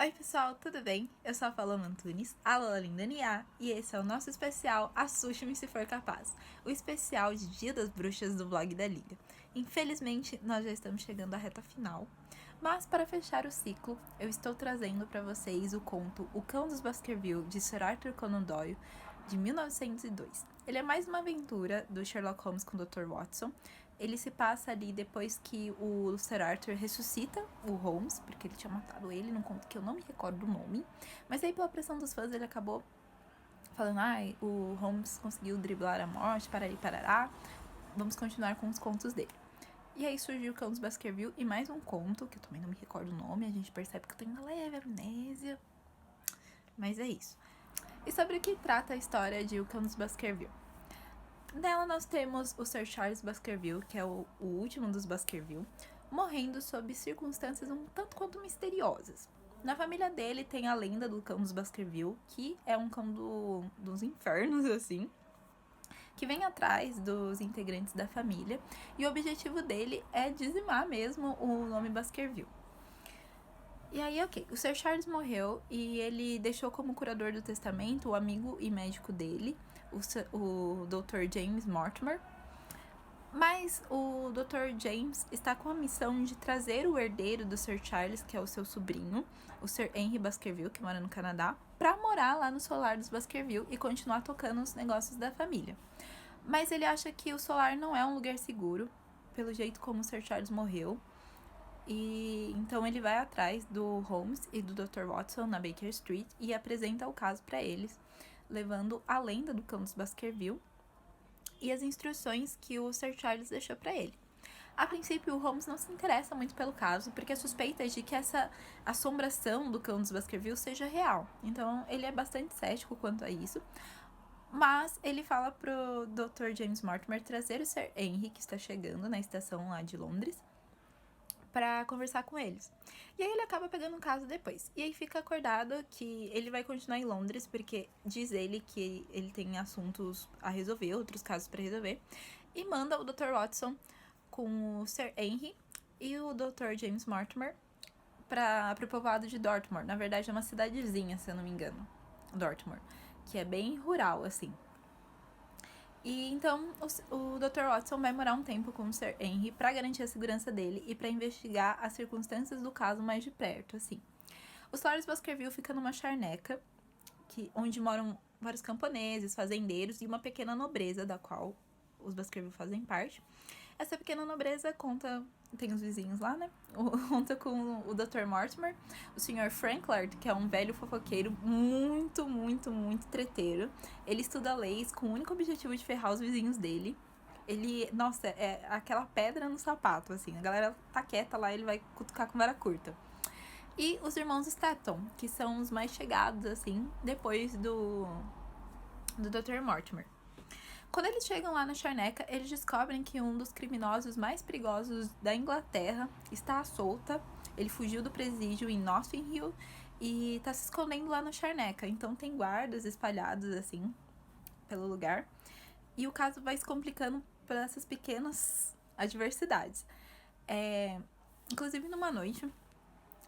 Oi pessoal, tudo bem? Eu sou a Paloma Antunes, a Lola Linda Nia, e esse é o nosso especial Assuste-me se for capaz, o especial de Dia das Bruxas do blog da Liga. Infelizmente, nós já estamos chegando à reta final, mas para fechar o ciclo, eu estou trazendo para vocês o conto O Cão dos Baskerville, de Sir Arthur Conan Doyle, de 1902. Ele é mais uma aventura do Sherlock Holmes com o Dr. Watson. Ele se passa ali depois que o Sir Arthur ressuscita o Holmes, porque ele tinha matado ele num conto que eu não me recordo do nome. Mas aí, pela pressão dos fãs, ele acabou falando: o Holmes conseguiu driblar a morte, parará, parará. Vamos continuar com os contos dele. E aí surgiu o Cão dos Baskerville e mais um conto, que eu também não me recordo o nome. A gente percebe que eu tenho uma leve amnésia. Mas é isso. E sobre o que trata a história de O Cão dos Baskerville? Nela nós temos o Sir Charles Baskerville, que é o último dos Baskerville, morrendo sob circunstâncias um tanto quanto misteriosas. Na família dele tem a lenda do cão dos Baskerville, que é um cão dos infernos, assim, que vem atrás dos integrantes da família, e o objetivo dele é dizimar mesmo o nome Baskerville. E aí, ok, o Sir Charles morreu e ele deixou como curador do testamento o amigo e médico dele, o Dr. James Mortimer. Mas o Dr. James está com a missão de trazer o herdeiro do Sir Charles, que é o seu sobrinho, o Sir Henry Baskerville, que mora no Canadá, para morar lá no solar dos Baskerville e continuar tocando os negócios da família. Mas ele acha que o solar não é um lugar seguro, pelo jeito como o Sir Charles morreu. E então ele vai atrás do Holmes e do Dr. Watson na Baker Street e apresenta o caso para eles, levando a lenda do cão dos Baskerville e as instruções que o Sir Charles deixou para ele. A princípio, o Holmes não se interessa muito pelo caso, porque a suspeita é de que essa assombração do cão dos Baskerville seja real. Então, ele é bastante cético quanto a isso. Mas ele fala pro Dr. James Mortimer trazer o Sir Henry, que está chegando na estação lá de Londres, para conversar com eles. E aí ele acaba pegando um caso depois. E aí fica acordado que ele vai continuar em Londres, porque diz ele que ele tem assuntos a resolver, outros casos para resolver. E manda o Dr. Watson com o Sir Henry e o Dr. James Mortimer para o povoado de Dartmoor. Na verdade é uma cidadezinha, se eu não me engano, Dartmoor, que é bem rural, assim. E então o Dr. Watson vai morar um tempo com o Sir Henry para garantir a segurança dele e para investigar as circunstâncias do caso mais de perto, assim. O Lawrence Baskerville fica numa charneca, onde moram vários camponeses, fazendeiros e uma pequena nobreza, da qual os Baskerville fazem parte. Essa pequena nobreza conta, tem os vizinhos lá, né? Conta com o Dr. Mortimer, o Sr. Franklard, que é um velho fofoqueiro muito, muito, muito treteiro. Ele estuda leis com o único objetivo de ferrar os vizinhos dele. Ele, nossa, é aquela pedra no sapato, assim. A galera tá quieta lá, ele vai cutucar com vara curta. E os irmãos Staton, que são os mais chegados, assim, depois do Dr. Mortimer. Quando eles chegam lá na charneca, eles descobrem que um dos criminosos mais perigosos da Inglaterra está à solta. Ele fugiu do presídio em Notting Hill e está se escondendo lá na charneca. Então tem guardas espalhados assim pelo lugar. E o caso vai se complicando por essas pequenas adversidades. Inclusive numa noite,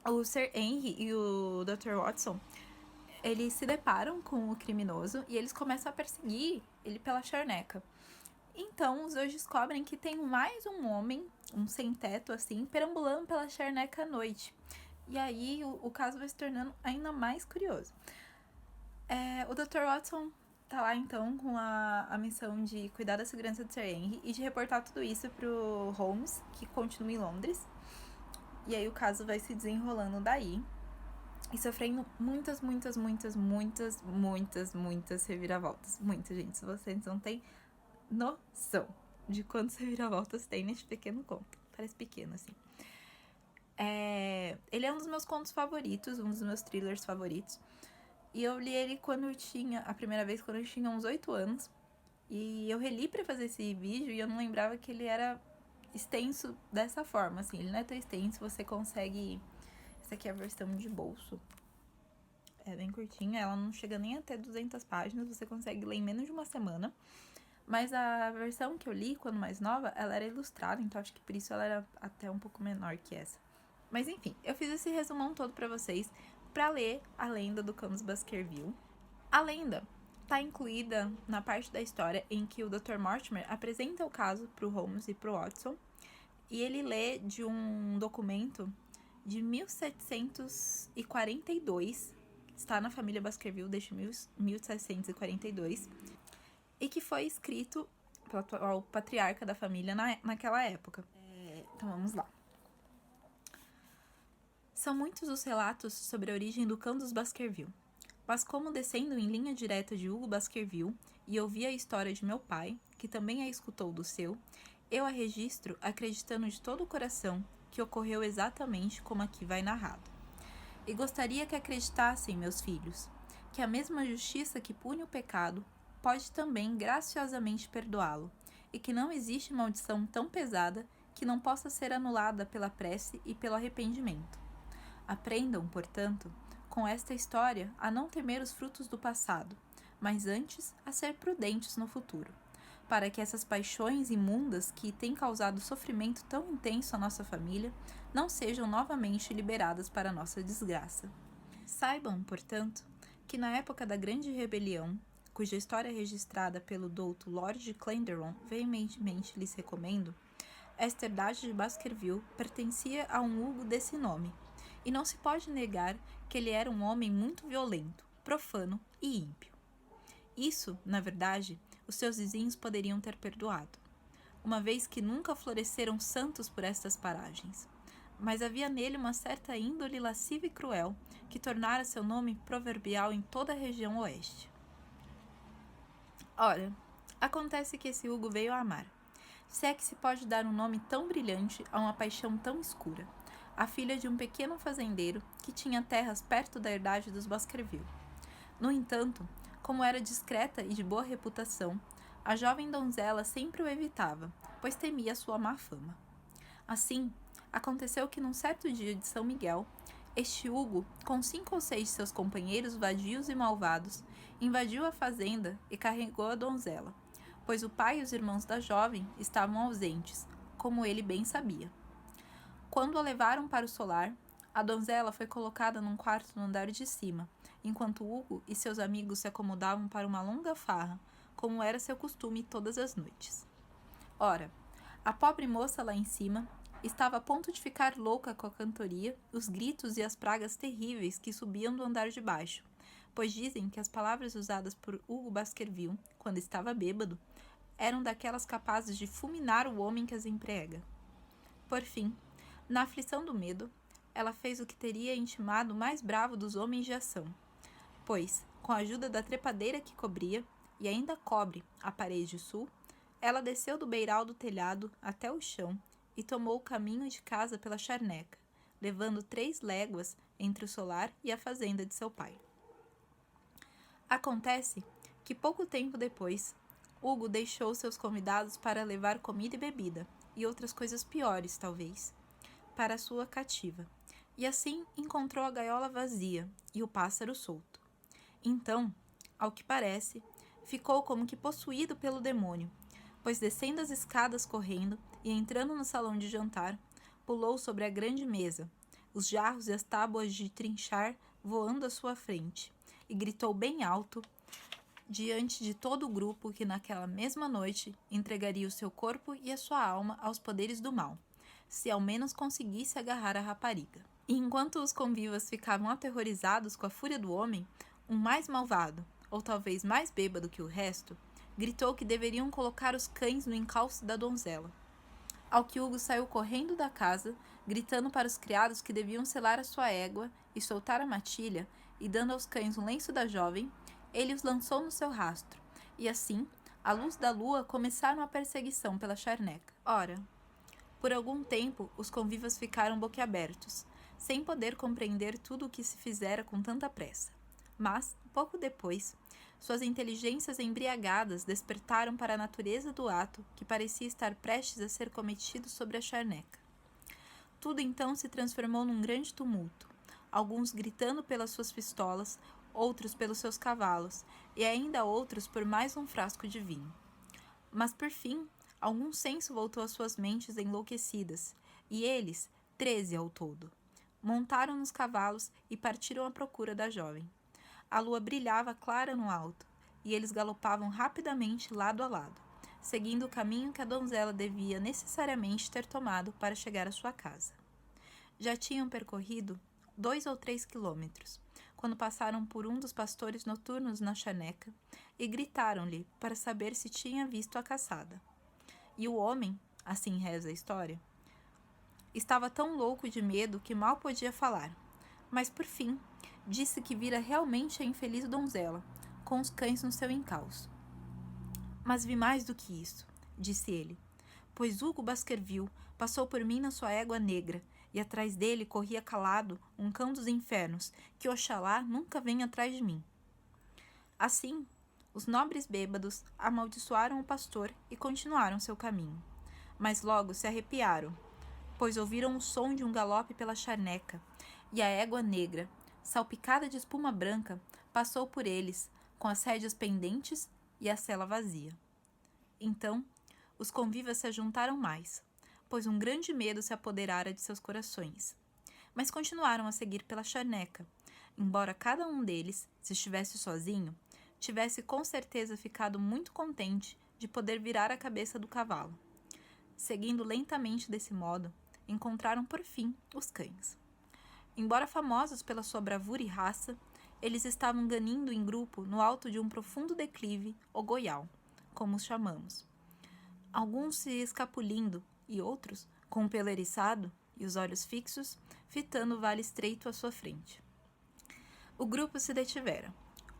o Sir Henry e o Dr. Watson, eles se deparam com o criminoso e eles começam a perseguir ele pela charneca. Então, os dois descobrem que tem mais um homem, um sem-teto, assim, perambulando pela charneca à noite. E aí, o caso vai se tornando ainda mais curioso. O Dr. Watson tá lá, então, com a missão de cuidar da segurança do Sir Henry e de reportar tudo isso pro Holmes, que continua em Londres. E aí, o caso vai se desenrolando daí. E sofrendo muitas reviravoltas. Muitas, gente. Se vocês não têm noção de quantas reviravoltas tem neste pequeno conto. Parece pequeno, assim. Ele é um dos meus contos favoritos, um dos meus thrillers favoritos. E eu li ele a primeira vez quando eu tinha uns 8 anos. E eu reli pra fazer esse vídeo e eu não lembrava que ele era extenso dessa forma, assim. Ele não é tão extenso, você consegue... Essa aqui é a versão de bolso. É bem curtinha, ela não chega nem até 200 páginas, você consegue ler em menos de uma semana. Mas a versão que eu li, quando mais nova, ela era ilustrada, então acho que por isso ela era até um pouco menor que essa. Mas enfim, eu fiz esse resumão todo pra vocês. para ler a lenda do cão dos Baskerville. A lenda está incluída na parte da história em que o Dr. Mortimer apresenta o caso para o Holmes e para o Watson, e ele lê de um documento de 1742, está na família Baskerville desde 1742, e que foi escrito pelo atual patriarca da família naquela época. Então vamos lá. São muitos os relatos sobre a origem do cão dos Baskerville, mas como descendo em linha direta de Hugo Baskerville e ouvi a história de meu pai, que também a escutou do seu, eu a registro acreditando de todo o coração que ocorreu exatamente como aqui vai narrado. E gostaria que acreditassem, meus filhos, que a mesma justiça que pune o pecado pode também graciosamente perdoá-lo, e que não existe maldição tão pesada que não possa ser anulada pela prece e pelo arrependimento. Aprendam, portanto, com esta história a não temer os frutos do passado, mas antes a ser prudentes no futuro, para que essas paixões imundas que têm causado sofrimento tão intenso à nossa família não sejam novamente liberadas para a nossa desgraça. Saibam, portanto, que na época da Grande Rebelião, cuja história é registrada pelo douto Lord Clenderon veementemente lhes recomendo, esta herdade de Baskerville pertencia a um Hugo desse nome, e não se pode negar que ele era um homem muito violento, profano e ímpio. Isso, na verdade, os seus vizinhos poderiam ter perdoado, uma vez que nunca floresceram santos por estas paragens. Mas havia nele uma certa índole lasciva e cruel que tornara seu nome proverbial em toda a região oeste. Ora, acontece que esse Hugo veio a amar, se é que se pode dar um nome tão brilhante a uma paixão tão escura, a filha de um pequeno fazendeiro que tinha terras perto da herdade dos Baskerville. No entanto, como era discreta e de boa reputação, a jovem donzela sempre o evitava, pois temia sua má fama. Assim, aconteceu que num certo dia de São Miguel, este Hugo, com 5 ou 6 de seus companheiros vadios e malvados, invadiu a fazenda e carregou a donzela, pois o pai e os irmãos da jovem estavam ausentes, como ele bem sabia. Quando a levaram para o solar, a donzela foi colocada num quarto no andar de cima, enquanto Hugo e seus amigos se acomodavam para uma longa farra, como era seu costume todas as noites. Ora, a pobre moça lá em cima estava a ponto de ficar louca com a cantoria, os gritos e as pragas terríveis que subiam do andar de baixo, pois dizem que as palavras usadas por Hugo Baskerville, quando estava bêbado, eram daquelas capazes de fulminar o homem que as emprega. Por fim, na aflição do medo, ela fez o que teria intimado o mais bravo dos homens de ação, pois, com a ajuda da trepadeira que cobria, e ainda cobre, a parede sul, ela desceu do beiral do telhado até o chão e tomou o caminho de casa pela charneca, levando 3 léguas entre o solar e a fazenda de seu pai. Acontece que pouco tempo depois, Hugo deixou seus convidados para levar comida e bebida, e outras coisas piores, talvez, para a sua cativa, e assim encontrou a gaiola vazia e o pássaro solto. Então, ao que parece, ficou como que possuído pelo demônio, pois descendo as escadas correndo e entrando no salão de jantar, pulou sobre a grande mesa, os jarros e as tábuas de trinchar voando à sua frente, e gritou bem alto diante de todo o grupo que naquela mesma noite entregaria o seu corpo e a sua alma aos poderes do mal, se ao menos conseguisse agarrar a rapariga. E enquanto os convivas ficavam aterrorizados com a fúria do homem, um mais malvado, ou talvez mais bêbado que o resto, gritou que deveriam colocar os cães no encalço da donzela. Ao que Hugo saiu correndo da casa, gritando para os criados que deviam selar a sua égua e soltar a matilha, e dando aos cães um lenço da jovem, ele os lançou no seu rastro, e assim, à luz da lua, começaram a perseguição pela charneca. Ora, por algum tempo, os convivas ficaram boquiabertos, sem poder compreender tudo o que se fizera com tanta pressa. Mas, pouco depois, suas inteligências embriagadas despertaram para a natureza do ato que parecia estar prestes a ser cometido sobre a charneca. Tudo então se transformou num grande tumulto, alguns gritando pelas suas pistolas, outros pelos seus cavalos, e ainda outros por mais um frasco de vinho. Mas, por fim, algum senso voltou às suas mentes enlouquecidas, e eles, 13 ao todo, Montaram nos cavalos e partiram à procura da jovem. A lua brilhava clara no alto, e eles galopavam rapidamente lado a lado, seguindo o caminho que a donzela devia necessariamente ter tomado para chegar à sua casa. Já tinham percorrido 2 ou 3 quilômetros, quando passaram por um dos pastores noturnos na charneca e gritaram-lhe para saber se tinha visto a caçada. E o homem, assim reza a história, estava tão louco de medo que mal podia falar, mas por fim disse que vira realmente a infeliz donzela, com os cães no seu encalço. Mas vi mais do que isso, disse ele, pois Hugo Baskerville passou por mim na sua égua negra, e atrás dele corria calado um cão dos infernos, que oxalá nunca venha atrás de mim. Assim, os nobres bêbados amaldiçoaram o pastor e continuaram seu caminho. Mas logo se arrepiaram, pois ouviram o som de um galope pela charneca, e a égua negra, salpicada de espuma branca, passou por eles, com as rédeas pendentes e a sela vazia. Então, os convivas se ajuntaram mais, pois um grande medo se apoderara de seus corações. Mas continuaram a seguir pela charneca, embora cada um deles, se estivesse sozinho, tivesse com certeza ficado muito contente de poder virar a cabeça do cavalo. Seguindo lentamente desse modo, encontraram por fim os cães. Embora famosos pela sua bravura e raça, eles estavam ganindo em grupo no alto de um profundo declive, ou goial, como os chamamos. Alguns se escapulindo e outros, com o pelo eriçado e os olhos fixos, fitando o vale estreito à sua frente. O grupo se detivera.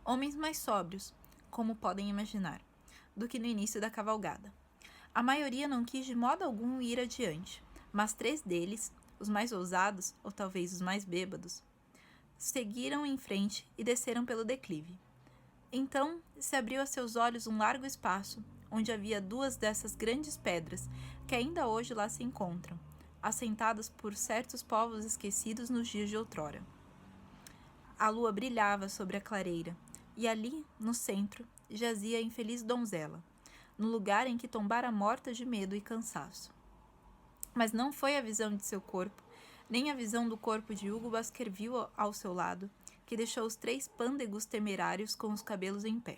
Homens mais sóbrios, como podem imaginar, do que no início da cavalgada. A maioria não quis de modo algum ir adiante, mas 3 deles, os mais ousados, ou talvez os mais bêbados, seguiram em frente e desceram pelo declive. Então se abriu a seus olhos um largo espaço, onde havia 2 dessas grandes pedras, que ainda hoje lá se encontram, assentadas por certos povos esquecidos nos dias de outrora. A lua brilhava sobre a clareira, e ali, no centro, jazia a infeliz donzela, no lugar em que tombara morta de medo e cansaço. Mas não foi a visão de seu corpo, nem a visão do corpo de Hugo Baskerville ao seu lado, que deixou os 3 pândegos temerários com os cabelos em pé.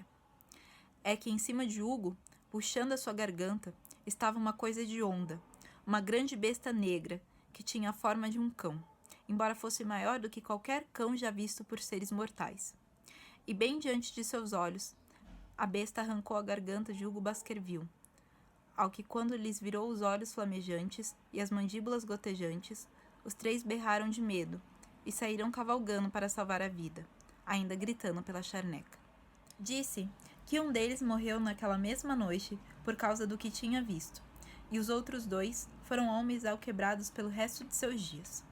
É que em cima de Hugo, puxando a sua garganta, estava uma coisa hedionda, uma grande besta negra, que tinha a forma de um cão, embora fosse maior do que qualquer cão já visto por seres mortais. E bem diante de seus olhos, a besta arrancou a garganta de Hugo Baskerville, ao que quando lhes virou os olhos flamejantes e as mandíbulas gotejantes, os 3 berraram de medo e saíram cavalgando para salvar a vida, ainda gritando pela charneca. Disse que um deles morreu naquela mesma noite por causa do que tinha visto, e os outros 2 foram homens alquebrados pelo resto de seus dias.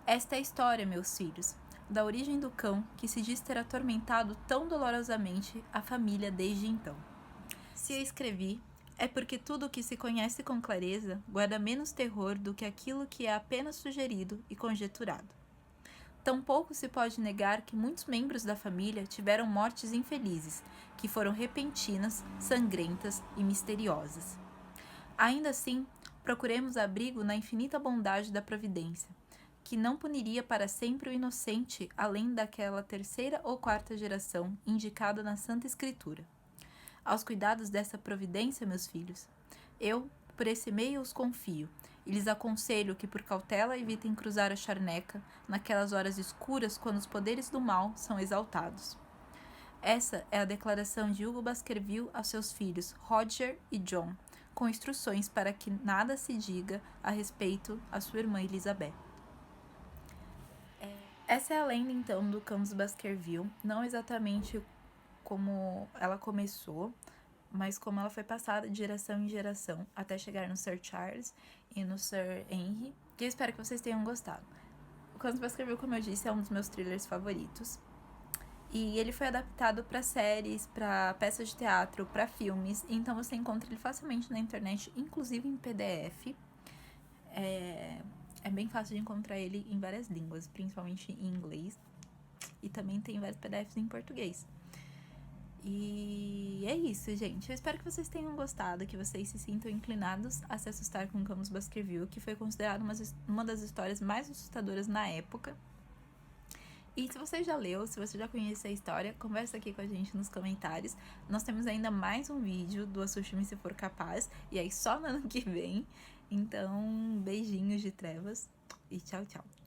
Esta é a história, meus filhos, da origem do cão que se diz ter atormentado tão dolorosamente a família desde então. Se a escrevi, é porque tudo o que se conhece com clareza guarda menos terror do que aquilo que é apenas sugerido e conjeturado. Tampouco se pode negar que muitos membros da família tiveram mortes infelizes, que foram repentinas, sangrentas e misteriosas. Ainda assim, procuremos abrigo na infinita bondade da providência, que não puniria para sempre o inocente além daquela 3ª ou 4ª geração indicada na Santa Escritura. Aos cuidados dessa providência, meus filhos, eu, por esse meio, os confio, e lhes aconselho que por cautela evitem cruzar a charneca naquelas horas escuras quando os poderes do mal são exaltados. Essa é a declaração de Hugo Baskerville aos seus filhos Roger e John, com instruções para que nada se diga a respeito à sua irmã Elizabeth. Essa é a lenda, então, do cão dos Baskerville, não exatamente como ela começou, mas como ela foi passada de geração em geração até chegar no Sir Charles e no Sir Henry, que eu espero que vocês tenham gostado. O Cão dos Baskerville, como eu disse, é um dos meus thrillers favoritos. E ele foi adaptado para séries, para peças de teatro, para filmes, então você encontra ele facilmente na internet, inclusive em PDF. É bem fácil de encontrar ele em várias línguas, principalmente em inglês. E também tem vários PDFs em português. E é isso, gente. Eu espero que vocês tenham gostado, que vocês se sintam inclinados a se assustar com Camus Baskerville, que foi considerado uma das histórias mais assustadoras na época. E se você já leu, se você já conhece a história, conversa aqui com a gente nos comentários. Nós temos ainda mais um vídeo do Assuste-me Se For Capaz, e aí só no ano que vem. Então, beijinhos de trevas e tchau, tchau.